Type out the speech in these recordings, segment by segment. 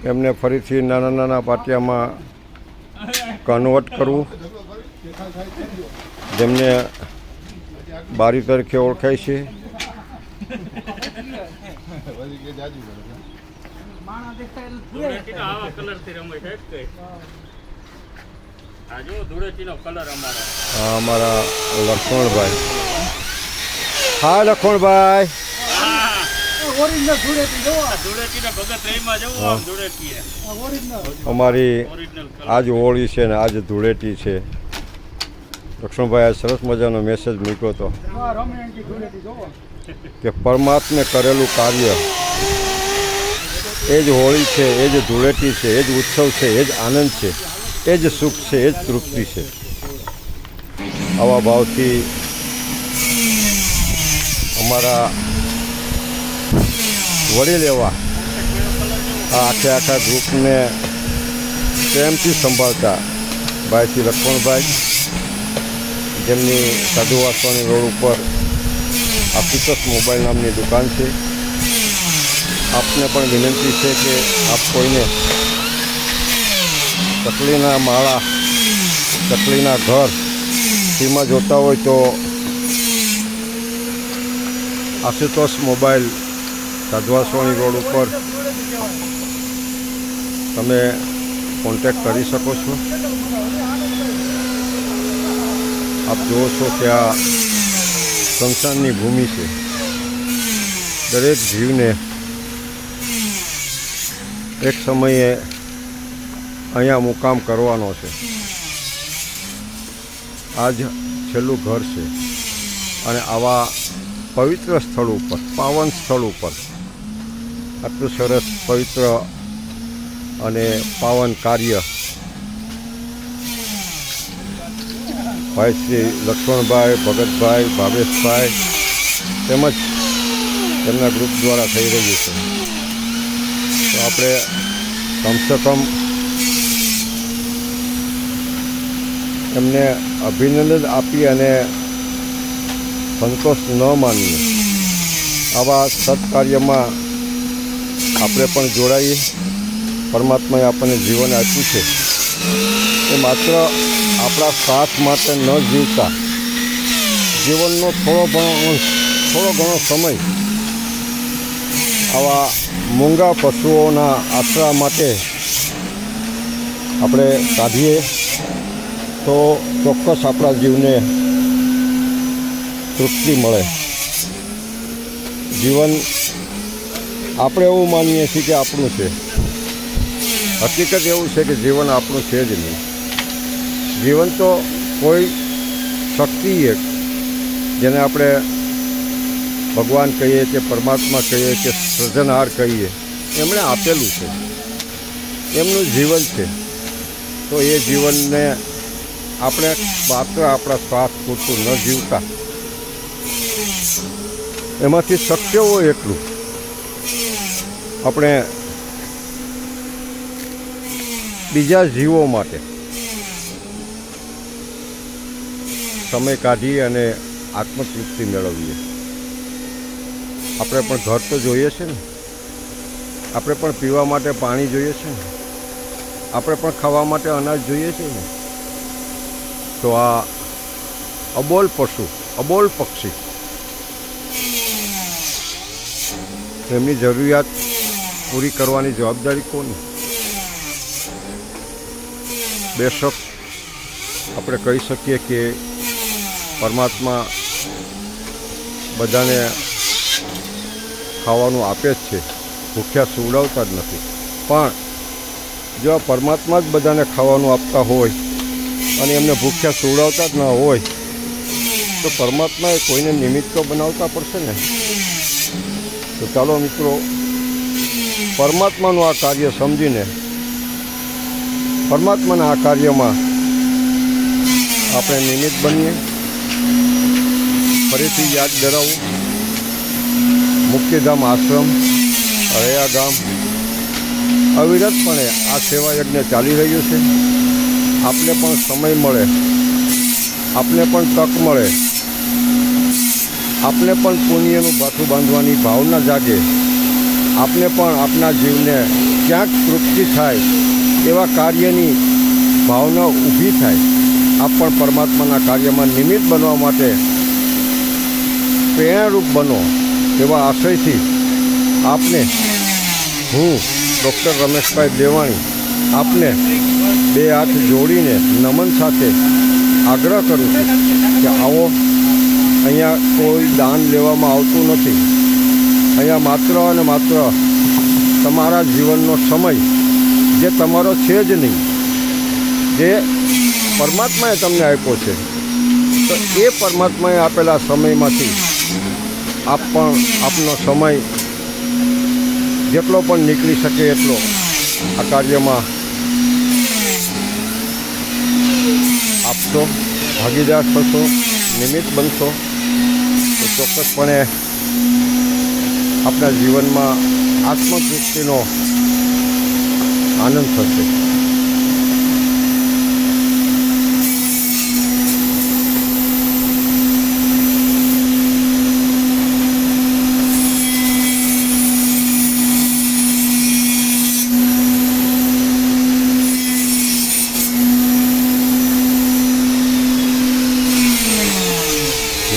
એમને ફરીથી નાના નાના પાટિયામાં કન્વર્ટ કરવું, જેમને બારી તરીકે ઓળખાય છે. હા, અમારા લક્ષ્મણભાઈ. હા લક્ષ્મણભાઈ, અમારી આજ હોળી છે ને આજ ધૂળેટી છે. લક્ષ્મણભાઈ આ સરસ મજાનો મેસેજ મૂક્યો હતો કે પરમાત્મે કરેલું કાર્ય એ જ હોળી છે, એ જ ધૂળેટી છે, એ જ ઉત્સવ છે, એ જ આનંદ છે, એ જ સુખ છે, એ જ તૃપ્તિ છે. આવા ભાવથી અમારા વડીલ એવા આ આખા ગ્રુપને પ્રેમથી સંભાળતા ભાઈ શ્રી લક્ષ્મણભાઈ, જેમની સાધુ વાસવાની રોડ ઉપર આ પિકસ મોબાઈલ નામની દુકાન છે. આપને પણ વિનંતી છે કે આપ કોઈને ચકલીના માળા, ચકલીના ઘર તેમાં જોતા હોય તો આશુતોષ મોબાઈલ સાધુવાસવાણી રોડ ઉપર તમે કોન્ટેક્ટ કરી શકો છો. આપ જુઓ છો કે આ સંસારની ભૂમિ છે. દરેક જીવને એક સમયે અહીંયા મુકામ કરવાનો છે. આ જ છેલ્લું ઘર છે અને આવા પવિત્ર સ્થળ ઉપર, પાવન સ્થળ ઉપર આટલું સરસ પવિત્ર અને પાવન કાર્ય ભાઈ શ્રી લક્ષ્મણભાઈ, ભગતભાઈ, ભાવેશભાઈ તેમજ તેમના ગ્રુપ દ્વારા થઈ રહ્યું છે. તો આપણે કમસે કમ એમને અભિનંદન આપી અને સંતોષ ન માનીએ. આવા સત્કાર્યમાં આપણે પણ જોડાઈએ. પરમાત્માએ આપણને જીવન આપ્યું છે એ માત્ર આપણા સાથ માટે ન જીવતા જીવનનો થોડો ઘણો સમય આવા મૂંગા પશુઓના આશરા માટે આપણે કાઢીએ તો ચોક્કસ આપણા જીવને તૃપ્તિ મળે. જીવન આપણે એવું માનીએ છીએ કે આપણું છે. હકીકત એવું છે કે જીવન આપણું છે જ નહીં. જીવન તો કોઈ શક્તિ એક, જેને આપણે ભગવાન કહીએ કે પરમાત્મા કહીએ કે સર્જનહાર કહીએ, એમણે આપેલું છે, એમનું જીવન છે. તો એ જીવનને આપણે માત્ર આપણા સ્વાર્થ પૂરતું ન જીવતા એમાંથી શક્ય હોય એટલું આપણે બીજા જીવો માટે સમય કાઢી અને આત્મતૃપ્તિ મેળવીએ. આપણે પણ ઘર તો જોઈએ છે ને, આપણે પણ પીવા માટે પાણી જોઈએ છે ને, આપણે પણ ખાવા માટે અનાજ જોઈએ છે ને. તો આ અબોલ પશુ, અબોલ પક્ષી, એમની જરૂરિયાત પૂરી કરવાની જવાબદારી કોની? બેશક આપણે કહી શકીએ કે પરમાત્મા બધાને ખાવાનું આપે જ છે, ભૂખ્યા સુવડાવતા જ નથી. પણ જો પરમાત્મા જ બધાને ખાવાનું આપતા હોય અને એમને ભૂખ્યા સુવડાવતા જ ન હોય તો પરમાત્માએ કોઈને નિમિત્ત તો બનાવતા પડશે ને. તો ચાલો મિત્રો, પરમાત્માનું આ કાર્ય સમજીને પરમાત્માના આ કાર્યમાં આપણે નિમિત્ત બનીએ. ફરીથી યાદ ધરાવું, મુક્તિધામ આશ્રમ, હળિયા ગામ અવિરતપણે આ સેવા યજ્ઞ ચાલી રહ્યું છે. આપને પણ સમય મળે, આપને પણ તક મળે, આપને પણ પુણ્યનું ભાથું બાંધવાની ભાવના જાગે આપને પણ આપના જીવને ક્યાંક તૃપ્તિ થાય એવા કાર્યની ભાવના ઊભી થાય, આપ પણ પરમાત્માના કાર્યમાં નિમિત્ત બનવા માટે પ્રેરણારૂપ બનો એવા આશયથી આપને હું ડૉક્ટર રમેશભાઈ દેવાણી આપને બે હાથ જોડીને નમન સાથે આગ્રહ કરું છું કે આવો, અહીંયા કોઈ દાન લેવામાં આવતું નથી. અહીંયા માત્ર અને માત્ર તમારા જીવનનો સમય જે તમારો છે જ નહીં, જે પરમાત્માએ તમને આપ્યો છે, તો એ પરમાત્માએ આપેલા સમયમાંથી આપ પણ આપનો સમય જેટલો પણ નીકળી શકે એટલો આ કાર્યમાં આપશો, ભાગીદાર થશો, નિમિત્ત બનશો તો ચોક્કસપણે આપણા જીવનમાં આત્મતૃપ્તિનો આનંદ થશે.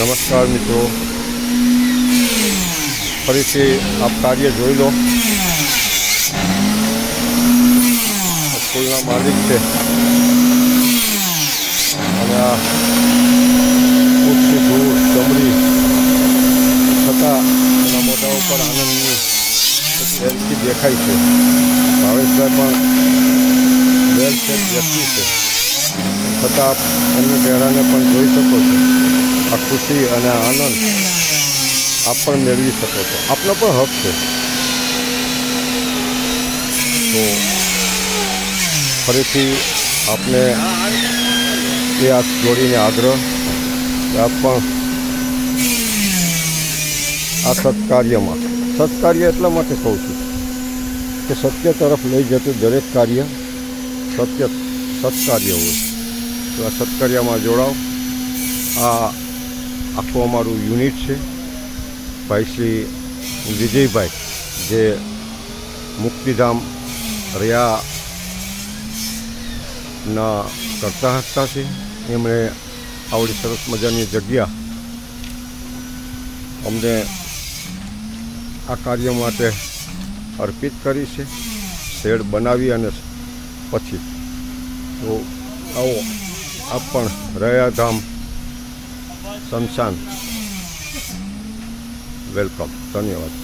નમસ્કાર મિત્રો, ફરીથી આપ કાર્ય જોઈ લો. સ્કૂલના માલિક છે અને આ ઉઠતી ધૂળ ચમડી છતાં એના મોઢા ઉપર આનંદની વેલથી દેખાય છે. ભાવેશભાઈ પણ વેલ સેટ વ્યક્તિ છે, છતાં આપ એમના ચહેરાને પણ જોઈ શકો છો. આ ખુશી અને આનંદ આપ પણ મેળવી શકો છો, આપનો પણ હક છે. તો ફરીથી આપને એ હાથ જોડીને આગ્રહ કે આપ પણ આ સત્કાર્ય એટલા માટે કહું છું કે સત્ય તરફ લઈ જતું દરેક કાર્ય સત્કાર્ય હોય. તો આ સત્કાર્યમાં જોડાઓ. આ આખું અમારું યુનિટ છે. ભાઈ શ્રી વિજયભાઈ જે મુક્તિધામ રહ્યા કરતા હતા છે, એમણે આવડી સરસ મજાની જગ્યા અમને આ કાર્ય માટે અર્પિત કરી છે, શેડ બનાવી અને પછી તો આવો આપ પણ રયાધામ સ્મશાન વેલકમ. ધન્યવાદ.